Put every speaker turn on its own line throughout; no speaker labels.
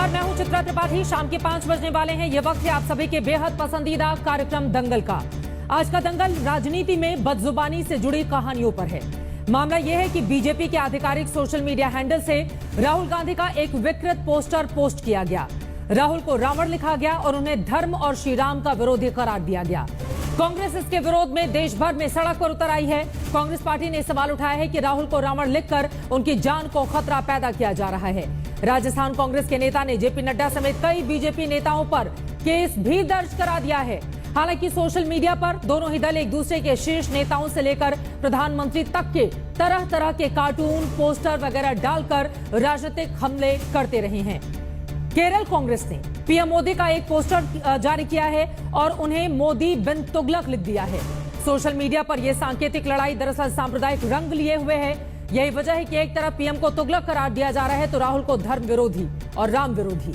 नमस्कार, मैं हूं चित्रा त्रिपाठी। शाम के 5 बजने वाले हैं। ये वक्त है आप सभी के बेहद पसंदीदा कार्यक्रम दंगल का। आज का दंगल राजनीति में बदजुबानी से जुड़ी कहानियों पर है। मामला यह है कि बीजेपी के आधिकारिक सोशल मीडिया हैंडल से राहुल गांधी का एक विकृत पोस्टर पोस्ट किया गया। राहुल को रावण लिखा गया और उन्हें धर्म और श्री राम का विरोधी करार दिया गया। कांग्रेस इसके विरोध में देश भर में सड़क पर उतर आई है। कांग्रेस पार्टी ने सवाल उठाया है कि राहुल को रावण लिखकर उनकी जान को खतरा पैदा किया जा रहा है। राजस्थान कांग्रेस के नेता ने जेपी नड्डा समेत कई बीजेपी नेताओं पर केस भी दर्ज करा दिया है। हालांकि सोशल मीडिया पर दोनों ही दल एक दूसरे के शीर्ष नेताओं से लेकर प्रधानमंत्री तक के तरह तरह के कार्टून, पोस्टर वगैरह डालकर राजनीतिक हमले करते रहे हैं। केरल कांग्रेस ने पीएम मोदी का एक पोस्टर जारी किया है और उन्हें मोदी बिन तुगलक लिख दिया है। सोशल मीडिया पर यह सांकेतिक लड़ाई दरअसल सांप्रदायिक रंग लिए हुए है। यही वजह है कि एक तरफ पीएम को तुगलक करार दिया जा रहा है तो राहुल को धर्म विरोधी और राम विरोधी।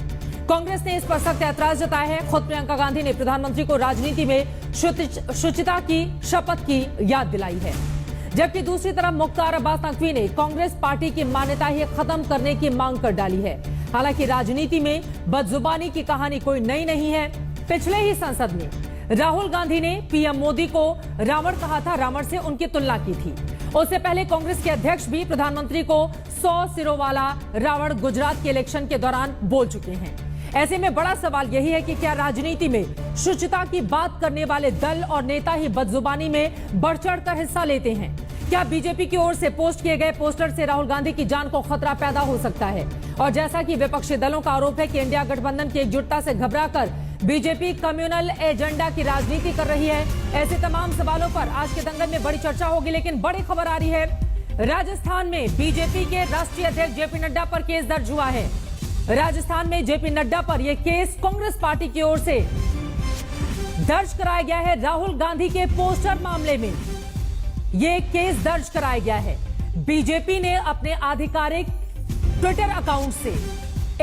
कांग्रेस ने इस पर सख्त ऐतराज जताया है। खुद प्रियंका गांधी ने प्रधानमंत्री को राजनीति में शुचिता की शपथ की याद दिलाई है। जबकि दूसरी तरफ मुख्तार अब्बास नकवी ने कांग्रेस पार्टी की मान्यता ही खत्म करने की मांग कर डाली है। हालांकि राजनीति में बदजुबानी की कहानी कोई नई नहीं है। पिछले ही संसद में राहुल गांधी ने पीएम मोदी को रावण कहा था, रावण से उनकी तुलना की थी। उससे पहले कांग्रेस के अध्यक्ष भी प्रधानमंत्री को 100 सिरों वाला रावण गुजरात के इलेक्शन के दौरान बोल चुके हैं। ऐसे में बड़ा सवाल यही है कि क्या राजनीति में शुचिता की बात करने वाले दल और नेता ही बदजुबानी में बढ़ चढ़कर हिस्सा लेते हैं? क्या बीजेपी की ओर से पोस्ट किए गए पोस्टर से राहुल गांधी की जान को खतरा पैदा हो सकता है? और जैसा कि विपक्षी दलों का आरोप है कि इंडिया गठबंधन की एकजुटता से घबराकर बीजेपी कम्युनल एजेंडा की राजनीति कर रही है। ऐसे तमाम सवालों पर आज के दंगल में बड़ी चर्चा होगी। लेकिन बड़ी खबर आ रही है, राजस्थान में बीजेपी के राष्ट्रीय अध्यक्ष जेपी नड्डा पर केस दर्ज हुआ है। राजस्थान में जेपी नड्डा पर यह केस कांग्रेस पार्टी की ओर से दर्ज कराया गया है। राहुल गांधी के पोस्टर मामले में यह केस दर्ज कराया गया है। बीजेपी ने अपने आधिकारिक ट्विटर अकाउंट से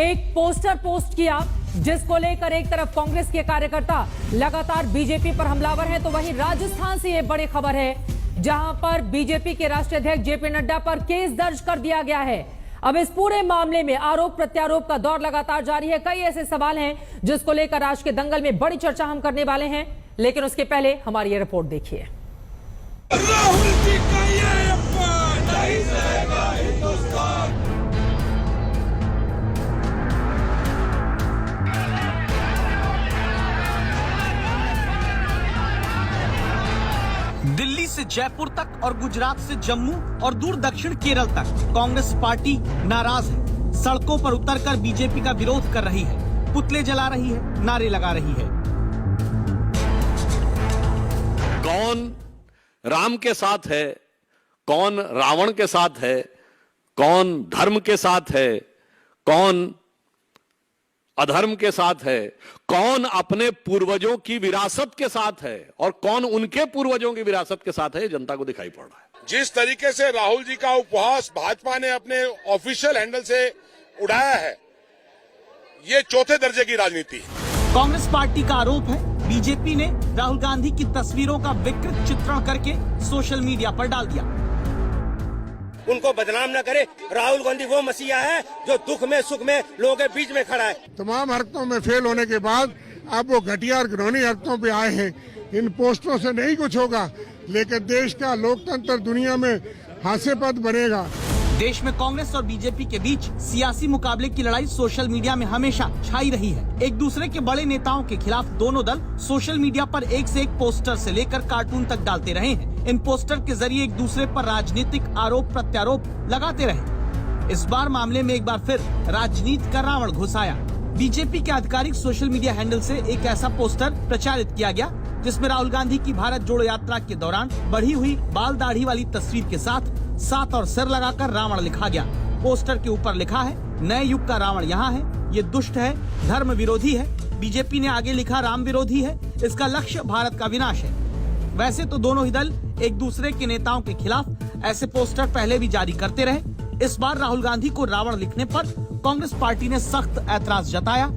एक पोस्टर पोस्ट किया, जिसको लेकर एक तरफ कांग्रेस के कार्यकर्ता लगातार बीजेपी पर हमलावर हैं, तो वहीं राजस्थान से यह बड़ी खबर है जहां पर बीजेपी के राष्ट्रीय अध्यक्ष जेपी नड्डा पर केस दर्ज कर दिया गया है। अब इस पूरे मामले में आरोप प्रत्यारोप का दौर लगातार जारी है। कई ऐसे सवाल हैं जिसको लेकर आज के दंगल में बड़ी चर्चा हम करने वाले हैं। लेकिन उसके पहले हमारी ये रिपोर्ट देखिए।
राहुल जी का ये अपमान नहीं सहेगा हिंदुस्तान।
दिल्ली से जयपुर तक और गुजरात से जम्मू और दूर दक्षिण केरल तक कांग्रेस पार्टी नाराज है। सड़कों पर उतरकर बीजेपी का विरोध कर रही है, पुतले जला रही है, नारे लगा रही है।
कौन राम के साथ है, कौन रावण के साथ है, कौन धर्म के साथ है, कौन अधर्म के साथ है, कौन अपने पूर्वजों की विरासत के साथ है और कौन उनके पूर्वजों की विरासत के साथ है, जनता को दिखाई पड़ रहा है।
जिस तरीके से राहुल जी का उपहास भाजपा ने अपने ऑफिशियल हैंडल से उड़ाया है, ये चौथे दर्जे की राजनीति है।
कांग्रेस पार्टी का आरोप है बीजेपी ने राहुल गांधी की तस्वीरों का विकृत चित्रण करके सोशल मीडिया पर डाल दिया।
उनको बदनाम न करे। राहुल गांधी वो मसीहा है जो दुख में सुख में लोगों के बीच में खड़ा है।
तमाम हरकतों में फेल होने के बाद अब वो घटिया और घिनौनी हरकतों पे आए हैं। इन पोस्टरों से नहीं कुछ होगा, लेकिन देश का लोकतंत्र दुनिया में हास्यास्पद बनेगा।
देश में कांग्रेस और बीजेपी के बीच सियासी मुकाबले की लड़ाई सोशल मीडिया में हमेशा छाई रही है। एक दूसरे के बड़े नेताओं के खिलाफ दोनों दल सोशल मीडिया पर एक से एक पोस्टर से लेकर कार्टून तक डालते रहे हैं। इन पोस्टर के जरिए एक दूसरे पर राजनीतिक आरोप प्रत्यारोप लगाते रहे। इस बार मामले में एक बार फिर राजनीति का रावण घुस आया। बीजेपी के आधिकारिक सोशल मीडिया हैंडल से एक ऐसा पोस्टर प्रचारित किया गया जिसमें राहुल गांधी की भारत जोड़ो यात्रा के दौरान बढ़ी हुई बाल दाढ़ी वाली तस्वीर के साथ सात और सिर लगाकर रावण लिखा गया। पोस्टर के ऊपर लिखा है, नए युग का रावण यहाँ है, ये दुष्ट है, धर्म विरोधी है। बीजेपी ने आगे लिखा, राम विरोधी है, इसका लक्ष्य भारत का विनाश है। वैसे तो दोनों ही दल एक दूसरे के नेताओं के खिलाफ ऐसे पोस्टर पहले भी जारी करते रहे। इस बार राहुल गांधी को रावण लिखने पर कांग्रेस पार्टी ने सख्त ऐतराज जताया।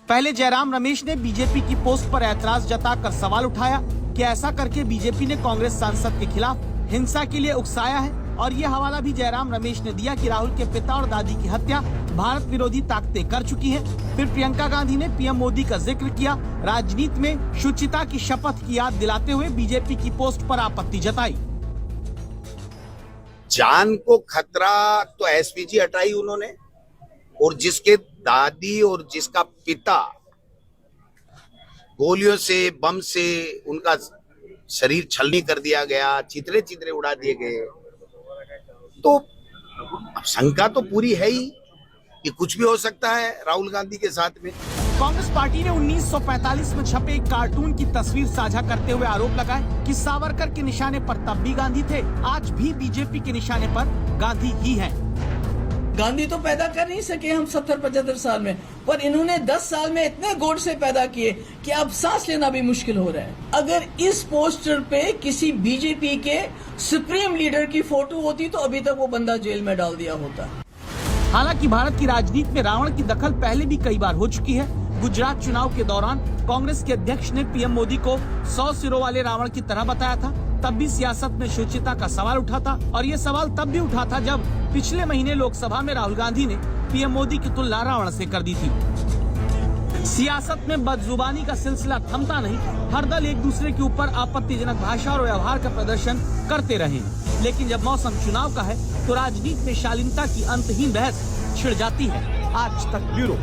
पहले जयराम रमेश ने बीजेपी की पोस्ट पर ऐतराज जताकर सवाल उठाया कि ऐसा करके बीजेपी ने कांग्रेस सांसद के खिलाफ हिंसा के लिए उकसाया है। और ये हवाला भी जयराम रमेश ने दिया कि राहुल के पिता और दादी की हत्या भारत विरोधी ताकतें कर चुकी हैं। फिर प्रियंका गांधी ने पीएम मोदी का जिक्र किया। राजनीति में शुचिता की शपथ की याद दिलाते हुए बीजेपी की पोस्ट पर आपत्ति जताई।
जान को खतरा तो एसपीजी हटाई उन्होंने, और जिसके दादी और जिसका पिता गोलियों से, बम से उनका शरीर छलनी कर दिया गया, चितरे चितरे उड़ा दिए गए, तो अब शंका तो पूरी है ही कि कुछ भी हो सकता है राहुल गांधी के साथ में।
कांग्रेस पार्टी ने 1945 में छपे एक कार्टून की तस्वीर साझा करते हुए आरोप लगाया कि सावरकर के निशाने पर तब भी गांधी थे, आज भी बीजेपी के निशाने पर गांधी ही हैं।
गांधी तो पैदा कर नहीं सके हम 70-75 साल में, पर इन्होंने 10 साल में इतने गोट से पैदा किए कि अब सांस लेना भी मुश्किल हो रहा है। अगर इस पोस्टर पे किसी बीजेपी के सुप्रीम लीडर की फोटो होती तो अभी तक वो बंदा जेल में डाल दिया होता।
हालांकि भारत की राजनीति में रावण की दखल पहले भी कई बार हो चुकी है। गुजरात चुनाव के दौरान कांग्रेस के अध्यक्ष ने पीएम मोदी को 100 सिरों वाले रावण की तरह बताया था। तब भी सियासत में शुचिता का सवाल उठा था, और ये सवाल तब भी उठा था जब पिछले महीने लोकसभा में राहुल गांधी ने पीएम मोदी की तुलना रावण से कर दी थी। सियासत में बदजुबानी का सिलसिला थमता नहीं। हर दल एक दूसरे के ऊपर आपत्तिजनक भाषा और व्यवहार का प्रदर्शन करते रहे, लेकिन जब मौसम चुनाव का है तो राजनीति में शालीनता की अंतहीन बहस छिड़ जाती है। आज तक ब्यूरो।